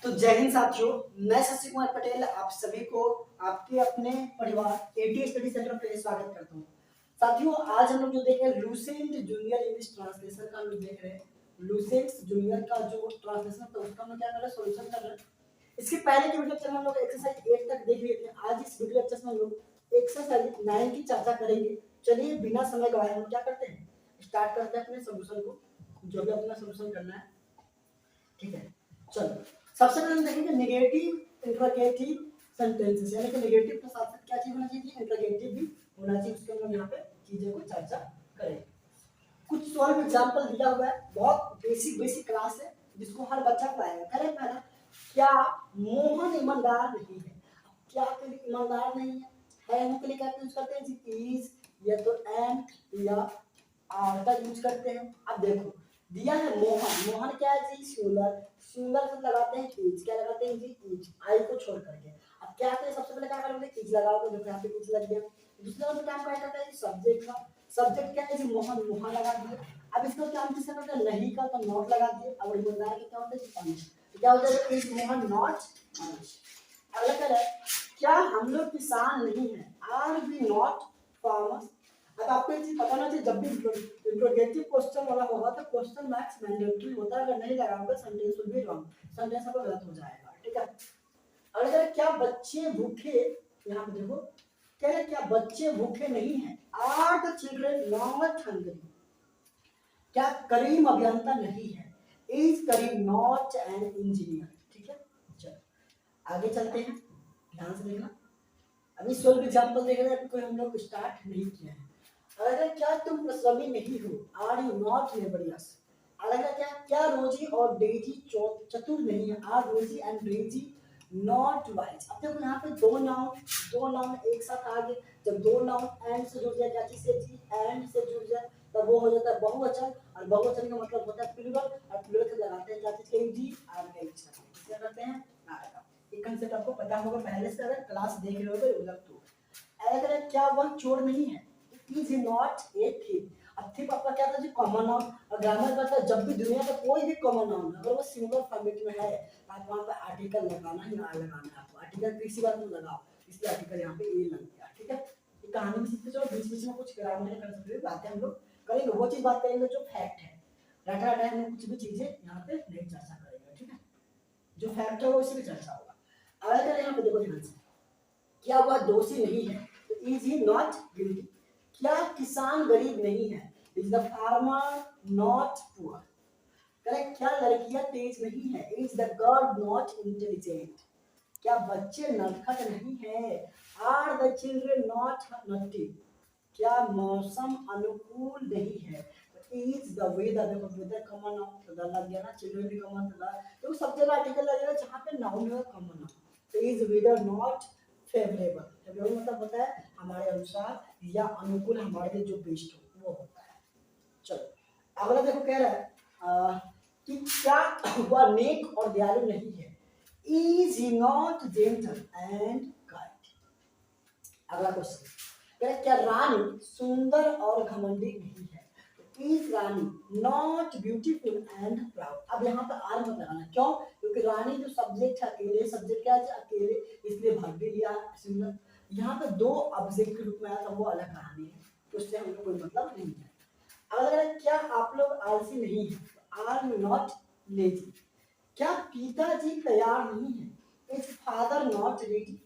तो जय हिंद साथियों, मैं शशि कुमार पटेल आप सभी को आपके अपने परिवार एटी स्टडी सेंटर पे स्वागत करता हूँ। साथियों, आज हम लोग जो देख रहे हैं लूसेंट जूनियर इंग्लिश ट्रांसलेशन का हम लोग देख रहे हैं। लूसेंट जूनियर का जो ट्रांसलेशन था उसका हम क्या कर रहे हैं, सोल्यूशन कर रहे हैं। इसके पहले के वीडियो लेक्चर में हम लोग एक्सरसाइज 8 तक देख लिए थे। आज इस वीडियो लेक्चर में हम लोग एक्सरसाइज 9 की चर्चा करेंगे। चलिए बिना समय गवाए हम क्या करते हैं, स्टार्ट करते हैं अपने सोल्यूशन को, जो भी अपना सोल्यूशन करना है। ठीक है, चलो सबसे पहले हम देखेंगे नेगेटिव इंट्रोगेटिव सेंटेंसेस, यानी कि नेगेटिव के साथ साथ क्या चीज होना चाहिए, इंट्रोगेटिव भी होना चाहिए। उसके हम यहाँ पे चीजें को चर्चा करेंगे। कुछ सॉल्व एग्जांपल दिया हुआ है, बहुत बेसिक क्लास है जिसको हर बच्चा पढ़ाएगा। करें पहला, क्या मोहन ईमानदार नहीं है। क्या के लिए ईमानदार नहीं है हम के लिए क्या यूज करते हैं जी, इज या तो एम या आर का यूज करते हैं। अब देखो दिया है मोहन, मोहन क्या है जी, सिंगुलर, सिंगुलर से लगाते हैं इज, क्या लगाते हैं जी, इज, आई को छोड़ करके। अब क्या करें, सबसे पहले क्या करोगे, इज लगाओगे, देखो यहाँ पे इज लग गया। दूसरा वाला काम क्या करता है, सब्जेक्ट का, सब्जेक्ट क्या है जी, मोहन, मोहन लगा दिए। अब इसको क्या हम किससे करते हैं, नहीं का तो नॉट लगा दिए। अब ईमानदार के क्या होता है जी, ऑनेस्ट, तो क्या हो जाएगा, इज मोहन नॉट ऑनेस्ट। अगला क्या है, क्या हम लोग किसान नहीं है, आर वी नॉट फार्मर्स। अब आपको एक चीज पता होना चाहिए, जब भी इंट्रोगेटिव क्वेश्चन वाला होगा तो क्वेश्चन मार्क्स मैंडेटरी होता है। अगर नहीं लगाओगे sentence will be wrong, sentence आपका गलत हो जाएगा। ठीक है, अगर क्या बच्चे भूखे, यहाँ पे देखो कह रहे क्या बच्चे भूखे नहीं हैं, are the children not hungry. क्या करीम अभियंता नहीं है, is Karim not an engineer. ठीक है, चलो आगे चलते हैं, ध्यान से देखना। अभी सोल्व एग्जांपल देख रहे हैं, कोई हम लोग स्टार्ट नहीं किया है। अगर क्या तुम परिश्रमी नहीं हो, आर यू नॉट लेबरियस। अगर क्या रोजी और डेजी चतुर नहीं है, आर रोजी एंड डेजी नॉट वाइज। अब देखो यहाँ पे दो नाउन एक साथ आ गए। जब दो नाउन एंड से जुड़ जाए, क्या चीज से जी, एंड से जुड़ जाए, तब वो हो जाता है बहुवचन। और बहुवचन का मतलब होता है प्लूरल, और प्लूरल से लगाते हैं क्या चीज के जी, आर का यूज करते हैं आर का। ये कांसेप्ट आपको पता होगा पहले से, अगर क्लास देख रहे हो रेगुलर तो। अगर क्या वह चोर नहीं है, इज नॉट ए थिप। अब थिप आपका क्या था जी, कॉमन नाउन। और ग्रामर का था जब भी दुनिया का कोई भी कॉमन नाउन अगर वो सिंगुलर फॉर्मेट में है, आप वहां पे आर्टिकल लगाना ही ना, लगाना है आपको। आर्टिकल किसी बात में लगाओ, इसलिए आर्टिकल यहाँ पे ए लग गया। ठीक है, ये कहानी में सीखते चलो, बीच में कुछ ग्रामर कर सकते बातें हम लोग करेंगे, वो चीज बात करेंगे जो फैक्ट है। रटा रटा हम कुछ भी चीजें यहाँ पे नहीं चर्चा करेंगे। ठीक है, जो फैक्ट है वो इसी में चर्चा होगा। अगर यहाँ पे देखो ध्यान से, क्या वह दोषी नहीं है, तो इज ही नॉट गिल्टी। क्या किसान गरीब नहीं है, is the farmer not poor. Correct, क्या लड़कियां तेज नहीं है, is the girl not intelligent. क्या बच्चे नटखट नहीं है, आर द चिल्ड्रन नॉट नटी। क्या मौसम अनुकूल नहीं है, इज द वेदर। देखो वेदर कॉमन नाउन तो द लग गया ना, चिल्ड्रन भी कॉमन तो द, तो सब जगह आर्टिकल लगेगा जहां पे नाउन है कॉमन नाउन। तो is whether not favourable. Favourable मतलब होता है हमारे अनुसार या अनुकूल, हमारे लिए जो बेस्ट हो वो होता है। चलो अगला देखो, कह रहा है कि क्या वह नेक और दयालु नहीं है, is he not gentle and kind. अगला क्वेश्चन कह रहा है क्या रानी सुंदर और घमंडी नहीं है, is Rani not beautiful and proud. अब यहाँ पे आर मत लगाना, क्यों, क्योंकि रानी जो सब्जेक्ट है अकेले, सब्जेक्ट क्या है अकेले, इसलिए भर भी लिया सिंगल। यहाँ पे दो ऑब्जेक्ट के रूप में आया था, वो अलग कहानी है, तो उससे हम लोग कोई मतलब नहीं है। अगर क्या आप लोग आलसी नहीं है, आर यू नॉट लेजी। क्या पिताजी तैयार नहीं है, इज फादर नॉट रेडी।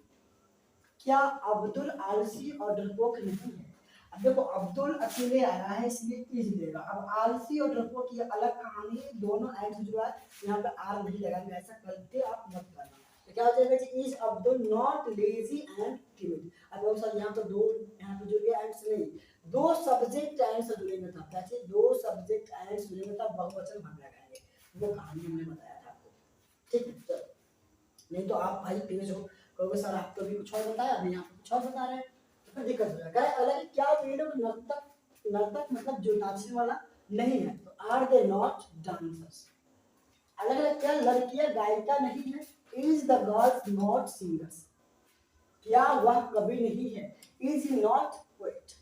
क्या अब्दुल आलसी और डरपोक नहीं है। अब देखो अब्दुल अकेले आ रहा है इसलिए इज लेगा। अब आलसी और डरपोक की अलग कहानी है, दोनों एंड से जुड़ा है, यहाँ पे आर नहीं लगाएंगे, ऐसा करते आप मत करना। तो क्या हो जाएगा जी, is Abdul not lazy and timid. अब वो सर यहाँ पे दो, यहाँ पे जुड़ गया एंड से नहीं, दो सब्जेक्ट एंड से जुड़ेंगे तब क्या चाहिए, दो सब्जेक्ट एंड से जुड़ेंगे तब बहुवचन हम लगाएंगे। वो कहानी हमने बताया था आपको। ठीक है, चलो नहीं तो आप भाई तेज हो, कहोगे सर आप तो भी कुछ और बताया, अभी यहाँ कुछ और बता रहे हैं, तो फिर दिक्कत हो जाएगा। अलग क्या वे लोग नर्तक, नर्तक मतलब जो नाचने वाला नहीं है, तो आर दे नॉट डांसर्स। अलग अलग क्या लड़कियां गायिका नहीं है, is the girls not singers. क्या वह कवि नहीं है, इज ही नॉट पोएट।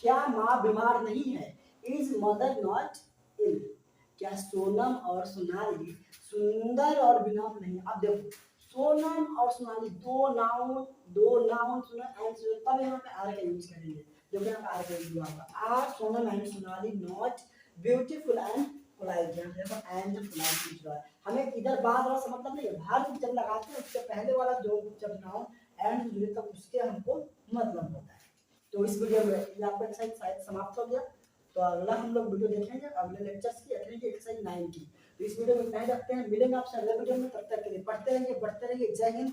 क्या माँ बीमार नहीं है, इज मदर नॉट इल। क्या सोनम और सोनाली सुंदर और विनम्र नहीं? अब देखो सोनम और सोनाली दो नाउन सुनो एंड सुनो, तब यहाँ पे आर का यूज करेंगे। देखो यहाँ पे आर का यूज हुआ होगा, are Sonam and Sonali not beautiful and polite. यहाँ देखो एंड पोलाइट यूज हुआ है। हमें इधर बाद वाला से मतलब नहीं है, भार जब लगाते हैं उसके पहले वाला जो जब नाउन एंड जुड़े तब उसके हमको मतलब होता है। तो इस वीडियो में ये आपका एक्सरसाइज शायद समाप्त हो गया। तो अगला हम लोग वीडियो देखेंगे अगले लेक्चर्स की एक्सरसाइज 9 की। तो इस वीडियो में इतना ही रखते हैं, मिलेंगे आपसे अगले वीडियो में, तब तक के लिए पढ़ते रहिए, बढ़ते रहिए। जय हिंद।